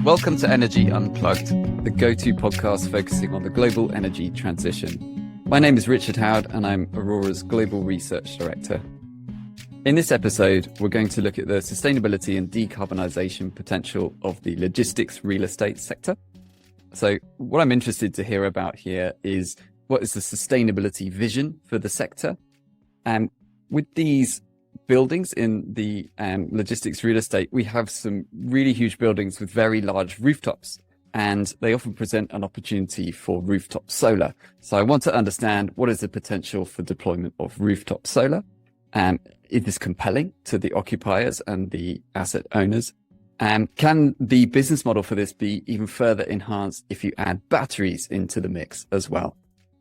Welcome to Energy Unplugged, the go-to podcast focusing on the global energy transition. My name is Richard Howard and I'm Aurora's Global Research Director. In this episode, we're going to look at the sustainability and decarbonisation potential of the logistics real estate sector. So what I'm interested to hear about here is what is the sustainability vision for the sector? And with these buildings in the logistics real estate, we have some really huge buildings with very large rooftops, and they often present an opportunity for rooftop solar. So I want to understand, what is the potential for deployment of rooftop solar? Is this compelling to the occupiers and the asset owners? And can the business model for this be even further enhanced if you add batteries into the mix as well?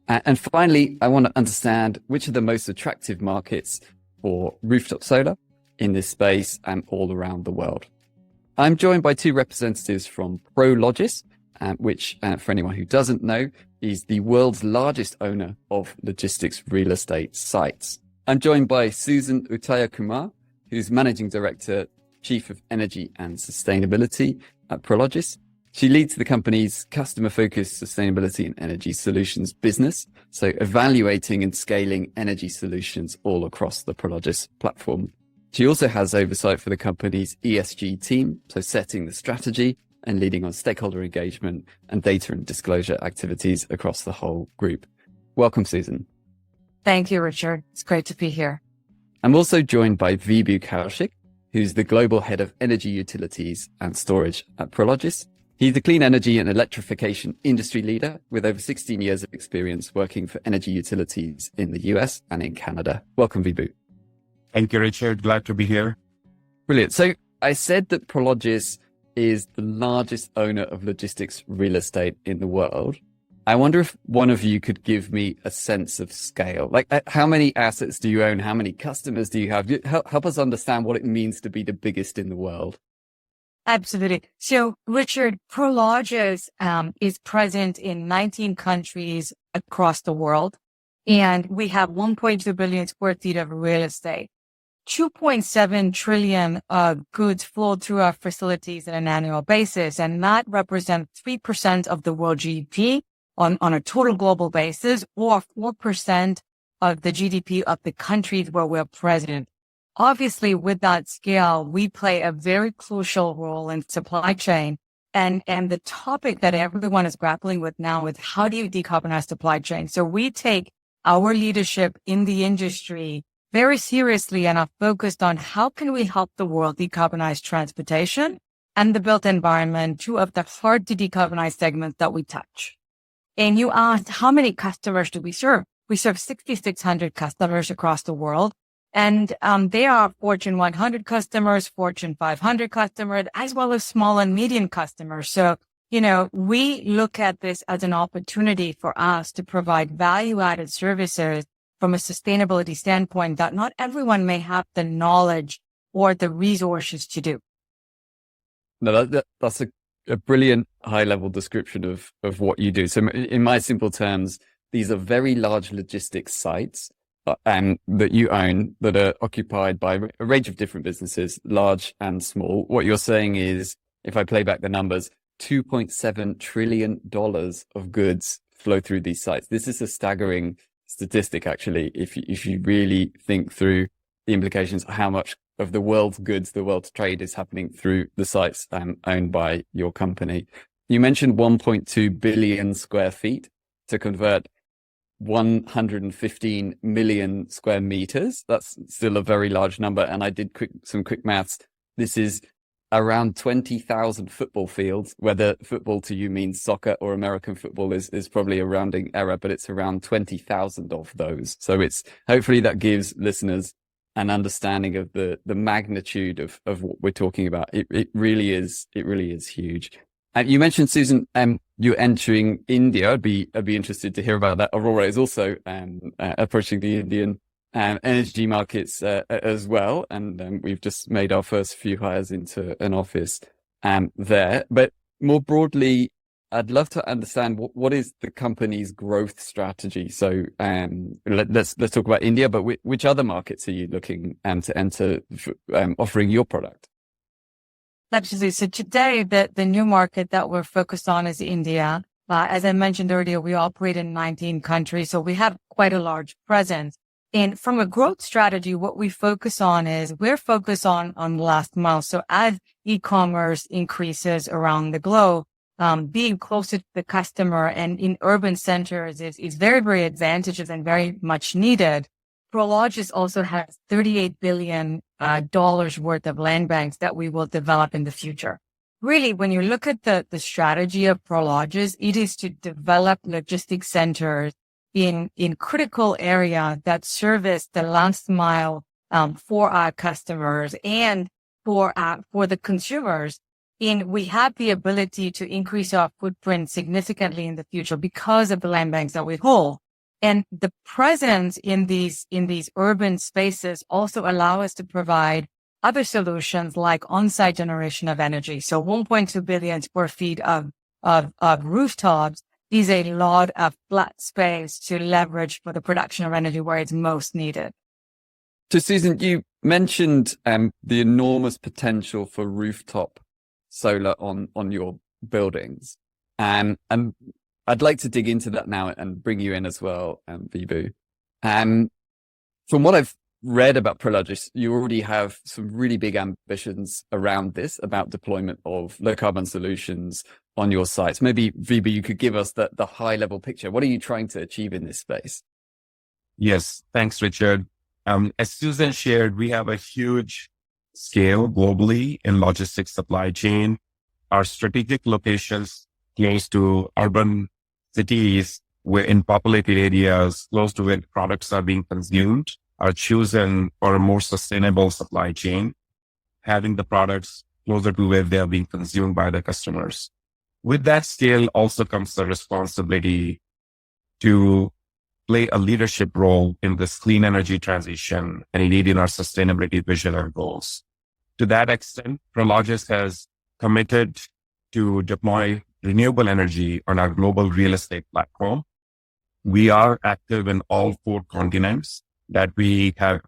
And finally, I want to understand which are the most attractive markets for rooftop solar in this space and all around the world. I'm joined by two representatives from Prologis, which, for anyone who doesn't know, is the world's largest owner of logistics real estate sites. I'm joined by Susan Uthayakumar, who's Managing Director, Chief of Energy and Sustainability at Prologis. She leads the company's customer-focused sustainability and energy solutions business, so evaluating and scaling energy solutions all across the Prologis platform. She also has oversight for the company's ESG team, so setting the strategy and leading on stakeholder engagement and data and disclosure activities across the whole group. Welcome, Susan. Thank you, Richard. It's great to be here. I'm also joined by Vibhu Kaushik, who's the Global Head of Energy Utilities and Storage at Prologis. He's the clean energy and electrification industry leader with over 16 years of experience working for energy utilities in the US and in Canada. Welcome, Vibhu. Thank you, Richard. Glad to be here. Brilliant. So I said that Prologis is the largest owner of logistics real estate in the world. I wonder if one of you could give me a sense of scale. Like, how many assets do you own? How many customers do you have? Help us understand what it means to be the biggest in the world. Absolutely. So, Richard, Prologis is present in 19 countries across the world, and we have 1.2 billion square feet of real estate. 2.7 trillion of goods flow through our facilities on an annual basis, and that represents 3% of the world GDP on a total global basis, or 4% of the GDP of the countries where we're present. Obviously, with that scale, we play a very crucial role in supply chain. And the topic that everyone is grappling with now is, how do you decarbonize supply chain? So we take our leadership in the industry very seriously and are focused on how can we help the world decarbonize transportation and the built environment, two of the hard to decarbonize segments that we touch. And you asked, how many customers do we serve? We serve 6,600 customers across the world. And they are Fortune 100 customers, Fortune 500 customers, as well as small and medium customers. So, we look at this as an opportunity for us to provide value-added services from a sustainability standpoint that not everyone may have the knowledge or the resources to do. No, that's a brilliant high-level description of what you do. So in my simple terms, these are very large logistics sites that you own, that are occupied by a range of different businesses, large and small. What you're saying is, if I play back the numbers, $2.7 trillion of goods flow through these sites. This is a staggering statistic, actually, if you really think through the implications of how much of the world's goods, the world's trade is happening through the sites owned by your company. You mentioned 1.2 billion square feet to convert 115 million square meters. That's still a very large number. And I did some quick maths. This is around 20,000 football fields. Whether football to you means soccer or American football is probably a rounding error, but it's around 20,000 of those. So hopefully that gives listeners an understanding of the magnitude of what we're talking about. It really is huge. And you mentioned, Susan, you're entering India. I'd be interested to hear about that. Aurora is also approaching the Indian energy markets as well, and we've just made our first few hires into an office there. But more broadly, I'd love to understand what is the company's growth strategy. So let's talk about India, but which other markets are you looking to enter offering your product? Absolutely. So today, the new market that we're focused on is India. As I mentioned earlier, we operate in 19 countries, so we have quite a large presence. And from a growth strategy, what we focus on is we're focused on the last mile. So as e-commerce increases around the globe, being closer to the customer and in urban centers is very, very advantageous and very much needed. Prologis also has $38 billion worth of land banks that we will develop in the future. Really, when you look at the strategy of Prologis, it is to develop logistics centers in critical area that service the last mile for our customers and for the consumers. And we have the ability to increase our footprint significantly in the future because of the land banks that we hold. And the presence in these urban spaces also allow us to provide other solutions like on-site generation of energy. So 1.2 billion square feet of rooftops is a lot of flat space to leverage for the production of energy where it's most needed. So Susan, you mentioned the enormous potential for rooftop solar on your buildings. And I'd like to dig into that now and bring you in as well, Vibhu. From what I've read about Prologis, you already have some really big ambitions around this, about deployment of low carbon solutions on your sites. Maybe, Vibhu, you could give us the high level picture. What are you trying to achieve in this space? Yes, thanks, Richard. As Susan shared, we have a huge scale globally in logistics supply chain. Our strategic locations close to urban cities, where in populated areas close to where products are being consumed, are chosen for a more sustainable supply chain, having the products closer to where they are being consumed by the customers. With that scale also comes the responsibility to play a leadership role in this clean energy transition and lead in our sustainability vision and goals. To that extent, Prologis has committed to deploy renewable energy on our global real estate platform. We are active in all 4 continents that we have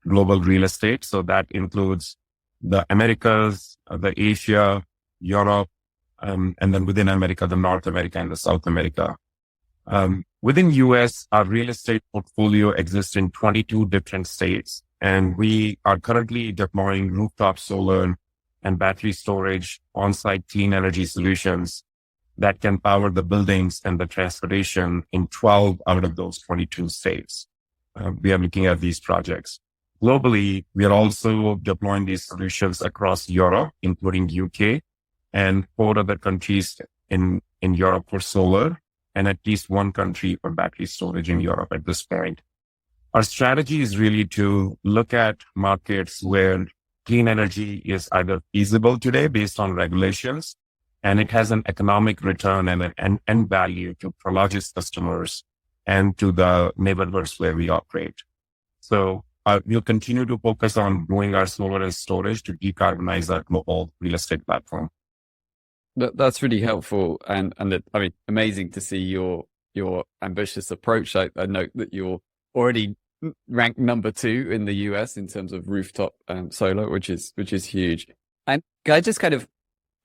global real estate. So that includes the Americas, the Asia, Europe, and then within America, the North America and the South America. Within US, our real estate portfolio exists in 22 different states, and we are currently deploying rooftop solar and battery storage on-site clean energy solutions that can power the buildings and the transportation in 12 out of those 22 states. We are looking at these projects. Globally, we are also deploying these solutions across Europe, including UK, and 4 other countries in Europe for solar, and at least 1 country for battery storage in Europe at this point. Our strategy is really to look at markets where clean energy is either feasible today based on regulations, and it has an economic return and an end value to Prologis customers and to the neighborhoods where we operate. So we'll continue to focus on growing our solar and storage to decarbonize our global real estate platform. That's really helpful. And amazing to see your ambitious approach. I note that you're already ranked number 2 in the US in terms of rooftop solar, which is huge. And can I just kind of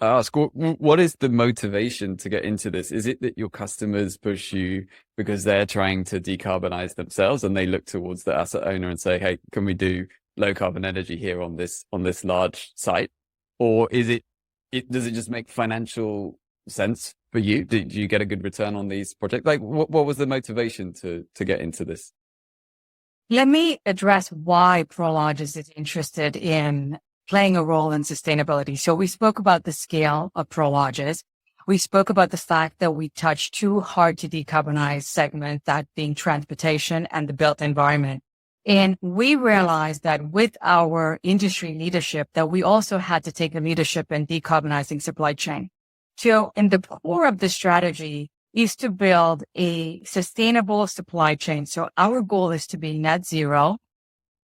ask, what is the motivation to get into this? Is it that your customers push you because they're trying to decarbonize themselves and they look towards the asset owner and say, hey, can we do low carbon energy here on this large site? Or is does it just make financial sense for you? Did you get a good return on these projects? Like what was the motivation to get into this? Let me address why Prologis is interested in playing a role in sustainability. So we spoke about the scale of Prologis. We spoke about the fact that we touch 2 hard to decarbonize segments, that being transportation and the built environment. And we realized that with our industry leadership, that we also had to take a leadership in decarbonizing supply chain. So in the core of the strategy is to build a sustainable supply chain. So our goal is to be net zero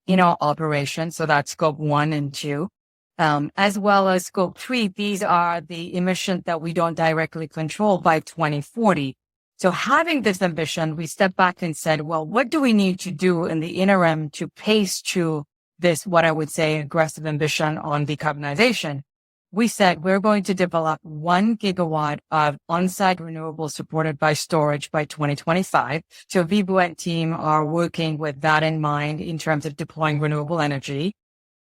in our operation. So that's scope 1 and 2, as well as scope 3. These are the emissions that we don't directly control by 2040. So having this ambition, we stepped back and said, well, what do we need to do in the interim to pace to this, what I would say, aggressive ambition on decarbonization? we said we're going to develop 1 gigawatt of on-site renewables supported by storage by 2025. So Vibhu and team are working with that in mind in terms of deploying renewable energy.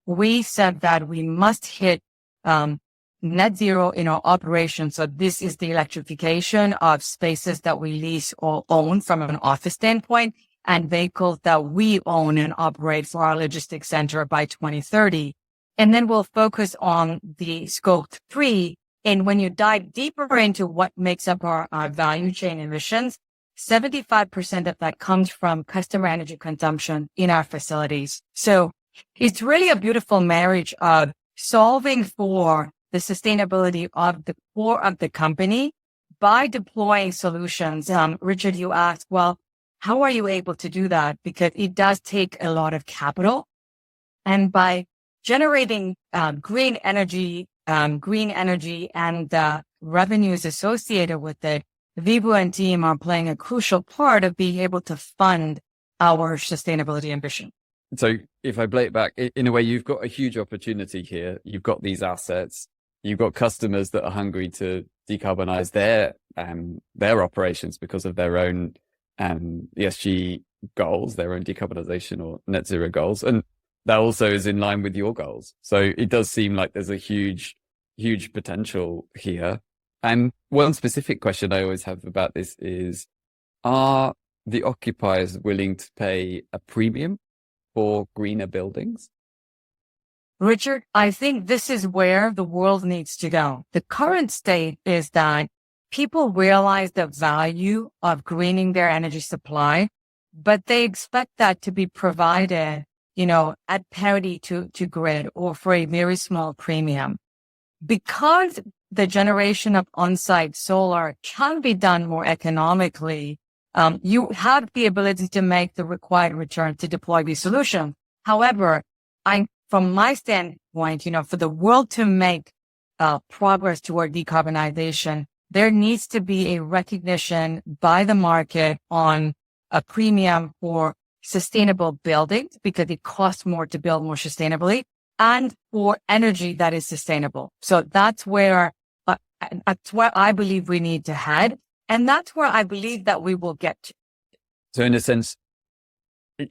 We said that we must hit net zero in our operations. So this is the electrification of spaces that we lease or own from an office standpoint and vehicles that we own and operate for our logistics center by 2030. And then we'll focus on the scope 3. And when you dive deeper into what makes up our value chain emissions, 75% of that comes from customer energy consumption in our facilities. So it's really a beautiful marriage of solving for the sustainability of the core of the company by deploying solutions. Richard, you asked, well, how are you able to do that? Because it does take a lot of capital. And by generating green energy and revenues associated with it, Vibhu and team are playing a crucial part of being able to fund our sustainability ambition. So if I play it back, in a way, you've got a huge opportunity here. You've got these assets. You've got customers that are hungry to decarbonize their operations because of their own ESG goals, their own decarbonization or net zero goals. And that also is in line with your goals. So it does seem like there's a huge potential here. And one specific question I always have about this is, are the occupiers willing to pay a premium for greener buildings? Richard, I think this is where the world needs to go. The current state is that people realize the value of greening their energy supply, but they expect that to be provided, at parity to grid or for a very small premium. Because the generation of on-site solar can be done more economically, you have the ability to make the required return to deploy these solutions. However, from my standpoint, for the world to make progress toward decarbonization, there needs to be a recognition by the market on a premium for sustainable buildings because it costs more to build more sustainably and for energy that is sustainable. So that's where I believe we need to head. And that's where I believe that we will get to. So in a sense,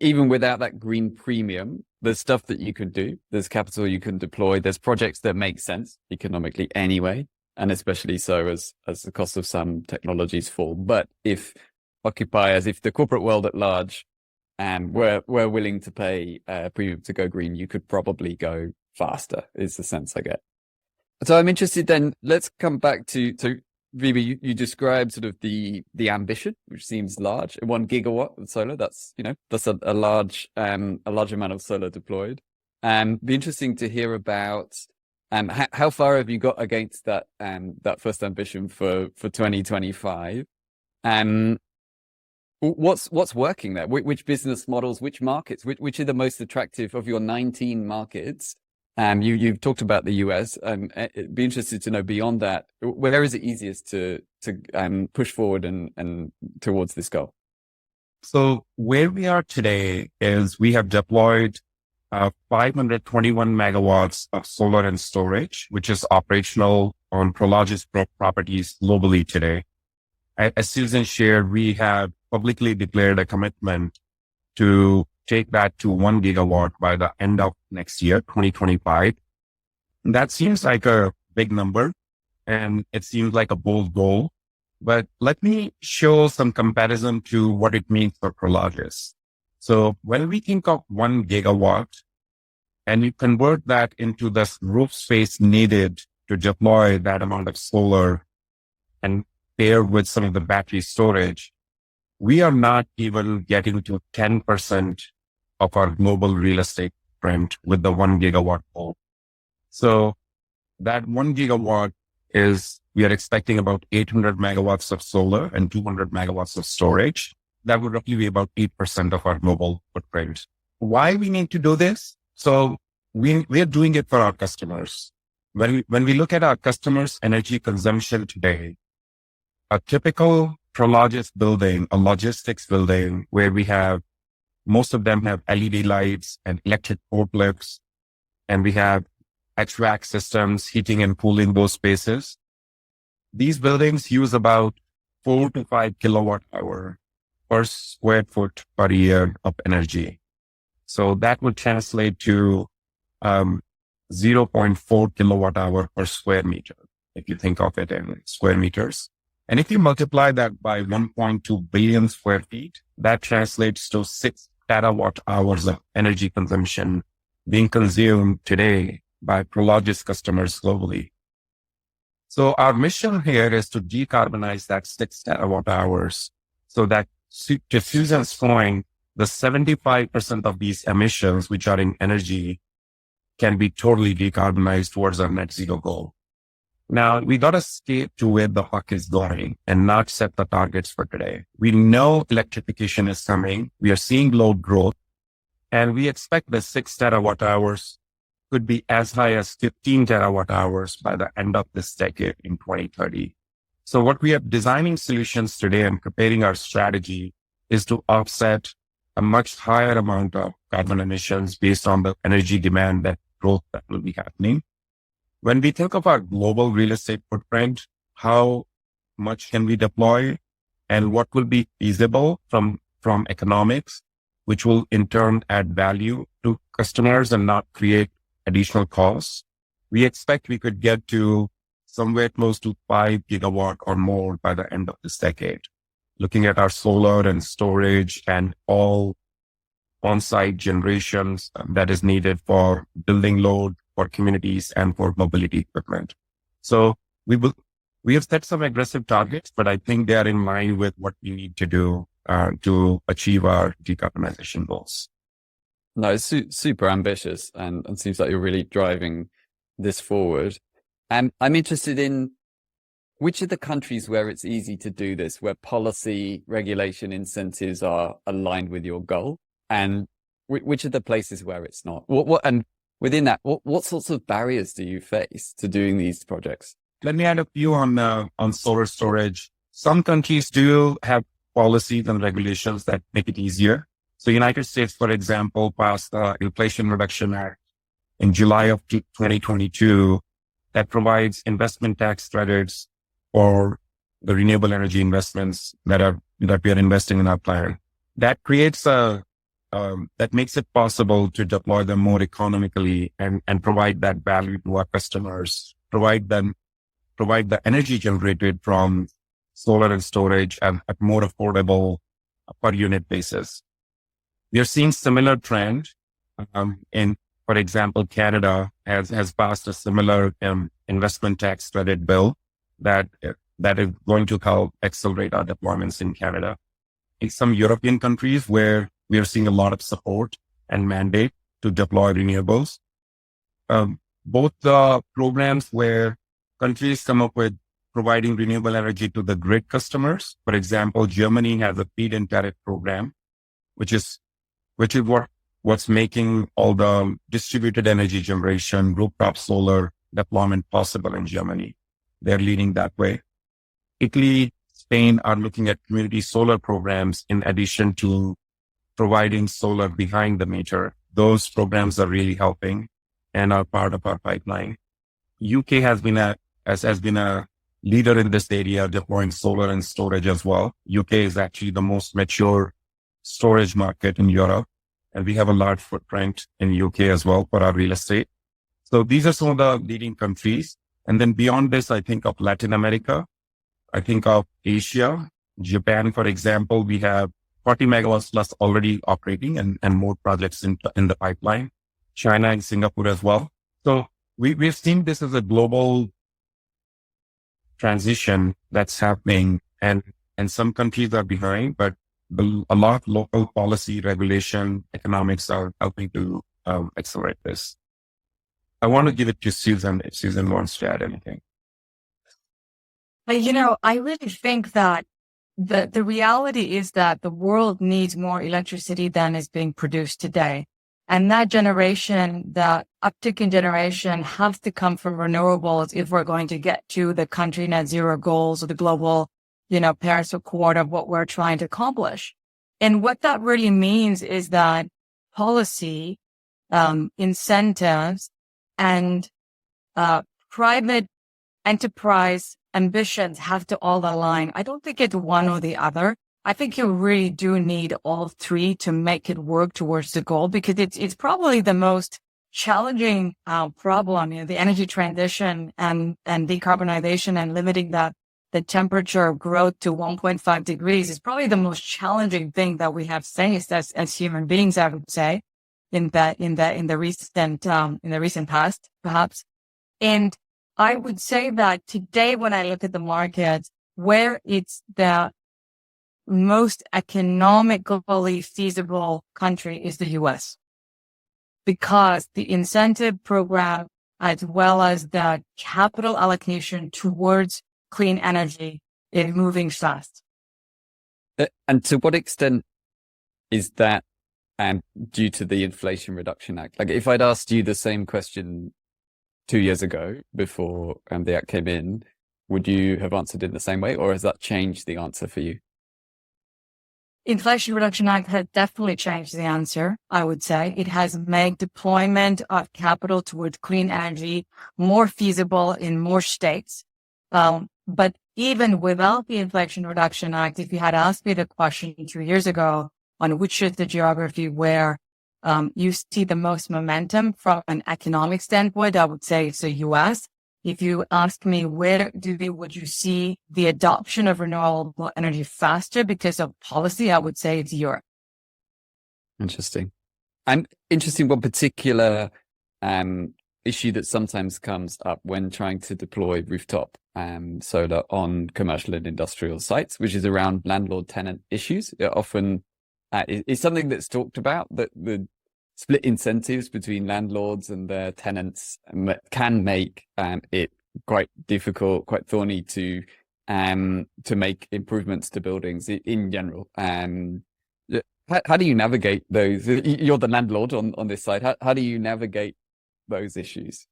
even without that green premium, there's stuff that you can do. There's capital you can deploy. There's projects that make sense economically anyway, and especially so as the cost of some technologies fall. But if occupiers, if the corporate world at large, were willing to pay a premium to go green, you could probably go faster, is the sense I get. So I'm interested then, let's come back to Vibhu, you described sort of the ambition, which seems large. 1 gigawatt of solar, that's a large amount of solar deployed. Be interesting to hear about how far have you got against that first ambition for 2025? What's working there? Which business models, which markets, which are the most attractive of your 19 markets? You've talked about the US, and it'd be interested to know beyond that, where is it easiest to push forward and towards this goal? So where we are today is we have deployed 521 megawatts of solar and storage, which is operational on Prologis properties globally today. As Susan shared, we have publicly declared a commitment to take that to 1 gigawatt by the end of next year, 2025. That seems like a big number and it seems like a bold goal, but let me show some comparison to what it means for Prologis. So when we think of 1 gigawatt and you convert that into the roof space needed to deploy that amount of solar and pair with some of the battery storage, we are not even getting to 10% of our global real estate footprint with the 1 gigawatt goal. So that 1 gigawatt we are expecting about 800 megawatts of solar and 200 megawatts of storage. That would roughly be about 8% of our global footprint. Why we need to do this? So we are doing it for our customers. When we look at our customers' energy consumption today, a typical Prologis building, a logistics building where most of them have LED lights and electric forklifts, and we have HVAC systems, heating and cooling those spaces. These buildings use about 4 to 5 kilowatt hour per square foot per year of energy. So that would translate to 0.4 kilowatt hour per square meter, if you think of it in square meters. And if you multiply that by 1.2 billion square feet, that translates to 6 terawatt hours of energy consumption being consumed today by Prologis customers globally. So our mission here is to decarbonize that 6 terawatt hours so that, to Susan's point, the 75% of these emissions, which are in energy, can be totally decarbonized towards our net zero goal. Now, we got to skate to where the puck is going and not set the targets for today. We know electrification is coming. We are seeing load growth, and we expect the 6 terawatt hours could be as high as 15 terawatt hours by the end of this decade in 2030. So what we are designing solutions today and preparing our strategy is to offset a much higher amount of carbon emissions based on the energy demand that growth that will be happening. When we think of our global real estate footprint, how much can we deploy and what will be feasible from economics, which will in turn add value to customers and not create additional costs. We expect we could get to somewhere close to 5 gigawatt or more by the end of this decade, looking at our solar and storage and all on-site generations that is needed for building load, for communities, and for mobility equipment. So we have set some aggressive targets, but I think they are in line with what we need to do to achieve our decarbonization goals. No, it's super ambitious and seems like you're really driving this forward. And I'm interested in which of the countries where it's easy to do this, where policy, regulation, incentives are aligned with your goal, and which are the places where it's not? And within that, what sorts of barriers do you face to doing these projects? Let me add a few on solar storage. Some countries do have policies and regulations that make it easier. So United States, for example, passed the Inflation Reduction Act in July of 2022 that provides investment tax credits for the renewable energy investments that we are investing in our plan. That creates that makes it possible to deploy them more economically and provide that value to our customers, provide the energy generated from solar and storage at more affordable per unit basis. We are seeing similar trend in, for example, Canada has passed a similar investment tax credit bill that is going to help accelerate our deployments in Canada. In some European countries where we are seeing a lot of support and mandate to deploy renewables, both the programs where countries come up with providing renewable energy to the grid customers. For example, Germany has a feed-in tariff program, which is what's making all the distributed energy generation, rooftop solar deployment possible in Germany. They're leading that way. Italy, Spain are looking at community solar programs in addition to providing solar behind the meter. Those programs are really helping and are part of our pipeline. UK has been a leader in this area, deploying solar and storage as well. UK is actually the most mature storage market in Europe, and we have a large footprint in UK as well for our real estate. So these are some of the leading countries. And then beyond this, I think of Latin America. I think of Asia, Japan, for example. We have 40 megawatts plus already operating and more projects in the pipeline. China and Singapore as well. So we've seen this as a global transition that's happening, and some countries are behind, but a lot of local policy, regulation, economics are helping to accelerate this. I want to give it to Susan if Susan wants to add anything. I really think that the reality is that the world needs more electricity than is being produced today. And that generation, that uptick in generation, has to come from renewables if we're going to get to the country net zero goals or the global, Paris Accord of what we're trying to accomplish. And what that really means is that policy, incentives, and private enterprise ambitions have to all align. I don't think it's one or the other. I think you really do need all three to make it work towards the goal, because it's probably the most challenging problem, the energy transition and decarbonization and limiting the temperature growth to 1.5 degrees is probably the most challenging thing that we have faced as human beings, I would say, in the recent past, perhaps. And I would say that today, when I look at the market, where it's the most economically feasible country is the US, because the incentive program, as well as the capital allocation towards clean energy, is moving fast. And to what extent is that due to the Inflation Reduction Act? Like, if I'd asked you the same question 2 years ago before the act came in, would you have answered in the same way, or has that changed the answer for you? Inflation Reduction Act has definitely changed the answer, I would say. It has made deployment of capital towards clean energy more feasible in more states. But even without the Inflation Reduction Act, if you had asked me the question 2 years ago on which is the geography where you see the most momentum from an economic standpoint, I would say it's the US. If you ask me would you see the adoption of renewable energy faster because of policy, I would say it's Europe. Interesting. And interesting, one particular issue that sometimes comes up when trying to deploy rooftop solar on commercial and industrial sites, which is around landlord-tenant issues. It often is something that's talked about, that the split incentives between landlords and their tenants can make it quite difficult, quite thorny to make improvements to buildings in general. How do you navigate those? You're the landlord on this side. How do you navigate those issues?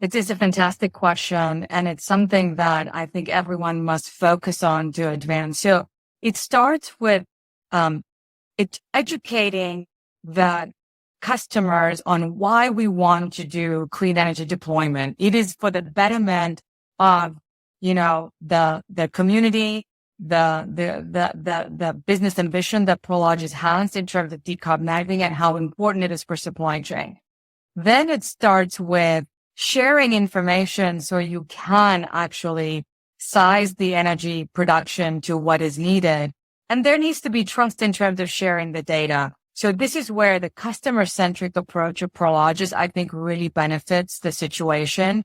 It is a fantastic question, and it's something that I think everyone must focus on to advance. So it starts with it's educating the customers on why we want to do clean energy deployment. It is for the betterment of, the community, the business ambition that Prologis has in terms of decarbonizing and how important it is for supply chain. Then it starts with sharing information so you can actually size the energy production to what is needed. And there needs to be trust in terms of sharing the data. So this is where the customer-centric approach of Prologis, I think, really benefits the situation.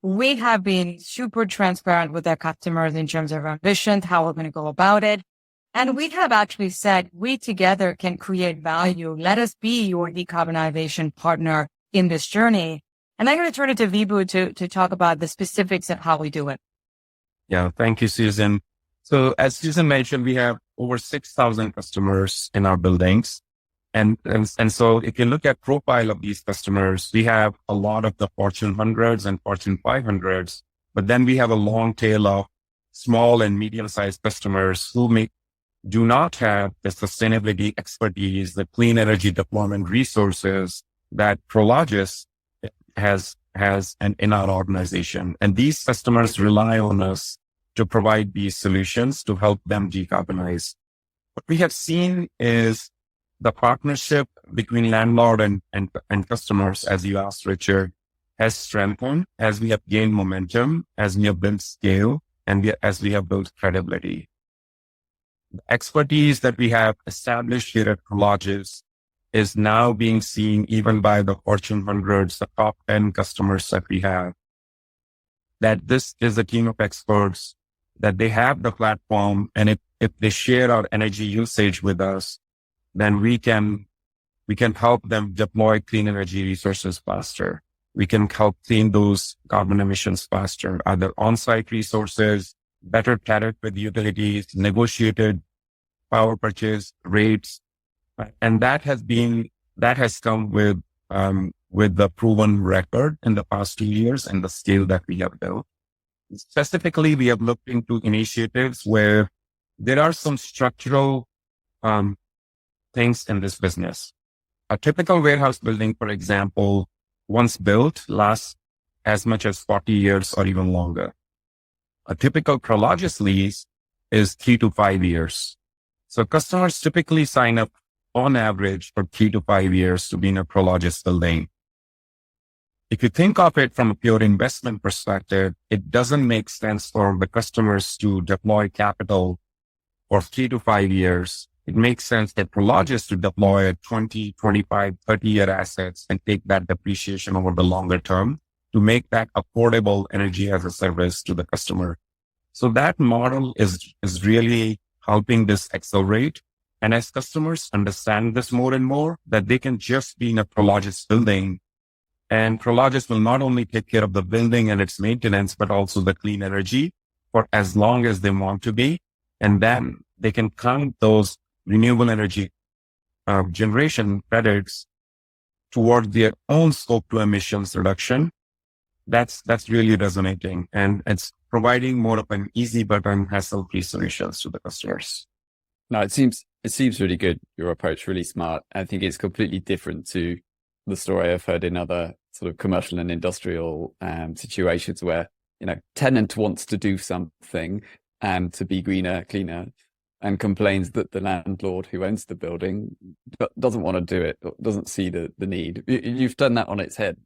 We have been super transparent with our customers in terms of our ambitions, how we're going to go about it. And we have actually said, we together can create value. Let us be your decarbonization partner in this journey. And I'm going to turn it to Vibhu to talk about the specifics of how we do it. Yeah, thank you, Susan. So as Susan mentioned, we have over 6,000 customers in our buildings. And so if you look at profile of these customers, we have a lot of the Fortune 100s and Fortune 500s, but then we have a long tail of small and medium-sized customers who do not have the sustainability expertise, the clean energy deployment resources that Prologis has in our organization. And these customers rely on us to provide these solutions to help them decarbonize. What we have seen is the partnership between landlord and customers, as you asked, Richard, has strengthened as we have gained momentum, as we have built scale, and as we have built credibility. The expertise that we have established here at Prologis is now being seen even by the Fortune 100s, the top 10 customers that we have, that this is a team of experts, that they have the platform, and if they share our energy usage with us, then we can help them deploy clean energy resources faster. We can help clean those carbon emissions faster, either on-site resources, better tariff with utilities, negotiated power purchase rates. And that has come with the proven record in the past 2 years and the scale that we have built. Specifically, we have looked into initiatives where there are some structural things in this business. A typical warehouse building, for example, once built, lasts as much as 40 years or even longer. A typical Prologis lease is 3 to 5 years. So customers typically sign up on average for 3 to 5 years to be in a Prologis building. If you think of it from a pure investment perspective, it doesn't make sense for the customers to deploy capital for 3 to 5 years. It makes sense for Prologis to deploy 20, 25, 30-year assets and take that depreciation over the longer term to make that affordable energy as a service to the customer. So that model is really helping this accelerate. And as customers understand this more and more, that they can just be in a Prologis building, and Prologis will not only take care of the building and its maintenance, but also the clean energy for as long as they want to be. And then they can count those renewable energy generation credits toward their own scope 2 emissions reduction. That's really resonating, and it's providing more of an easy button, hassle-free solutions to the customers. No, it seems really good. Your approach, really smart. I think it's completely different to the story I've heard in other sort of commercial and industrial situations where, tenant wants to do something to be greener, cleaner, and complains that the landlord who owns the building doesn't want to do it, doesn't see the need. You've done that on its head.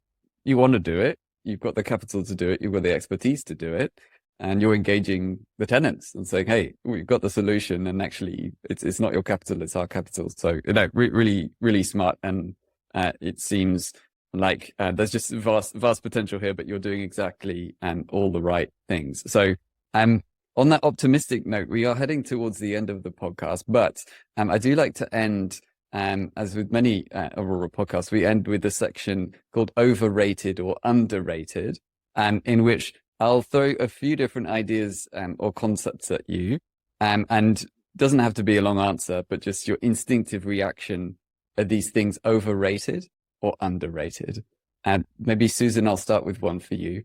You want to do it. You've got the capital to do it. You've got the expertise to do it. And you're engaging the tenants and saying, hey, we've got the solution. And actually, it's not your capital, it's our capital. So, really, really smart. And it seems like there's just vast potential here, but you're doing exactly all the right things. So on that optimistic note, we are heading towards the end of the podcast, but I do like to end, as with many Aurora podcasts, we end with a section called overrated or underrated, in which I'll throw a few different ideas or concepts at you, and doesn't have to be a long answer, but just your instinctive reaction. Are these things overrated or underrated? And maybe Susan, I'll start with one for you.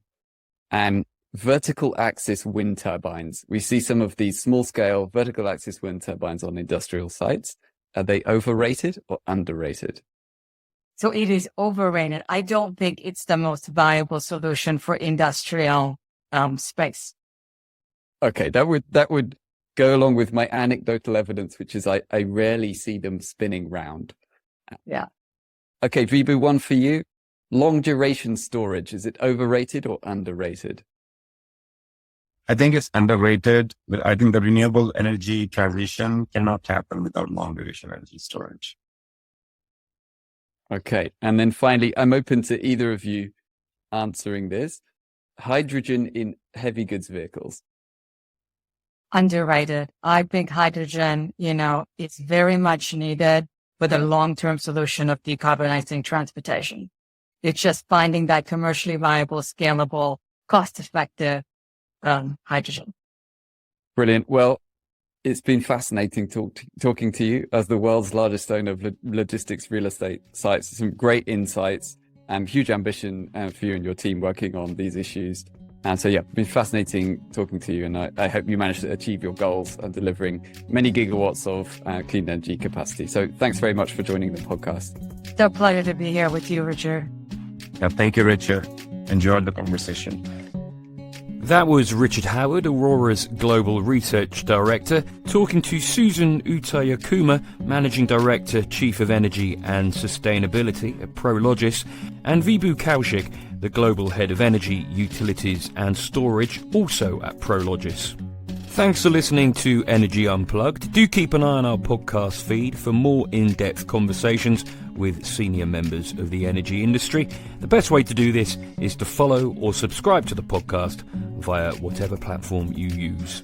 Vertical axis wind turbines. We see some of these small scale vertical axis wind turbines on industrial sites. Are they overrated or underrated? So it is overrated. I don't think it's the most viable solution for industrial space. Okay, that would go along with my anecdotal evidence, which is I rarely see them spinning round. Yeah. Okay, Vibhu, one for you. Long duration storage, is it overrated or underrated? I think it's underrated, but I think the renewable energy transition cannot happen without long duration energy storage. Okay. And then finally, I'm open to either of you answering this. Hydrogen in heavy goods vehicles. Underrated. I think hydrogen, it's very much needed for the long-term solution of decarbonizing transportation. It's just finding that commercially viable, scalable, cost-effective hydrogen. Brilliant. Well, it's been fascinating talking to you as the world's largest owner of logistics real estate sites. Some great insights and huge ambition for you and your team working on these issues. And so, it's been fascinating talking to you. And I hope you manage to achieve your goals and delivering many gigawatts of clean energy capacity. So thanks very much for joining the podcast. It's a pleasure to be here with you, Richard. Yeah, thank you, Richard. Enjoyed the conversation. That was Richard Howard, Aurora's Global Research Director, talking to Susan Uthayakumar, Managing Director, Chief of Energy and Sustainability at Prologis, and Vibhu Kaushik, the Global Head of Energy, Utilities and Storage, also at Prologis. Thanks for listening to Energy Unplugged. Do keep an eye on our podcast feed for more in-depth conversations with senior members of the energy industry. The best way to do this is to follow or subscribe to the podcast via whatever platform you use.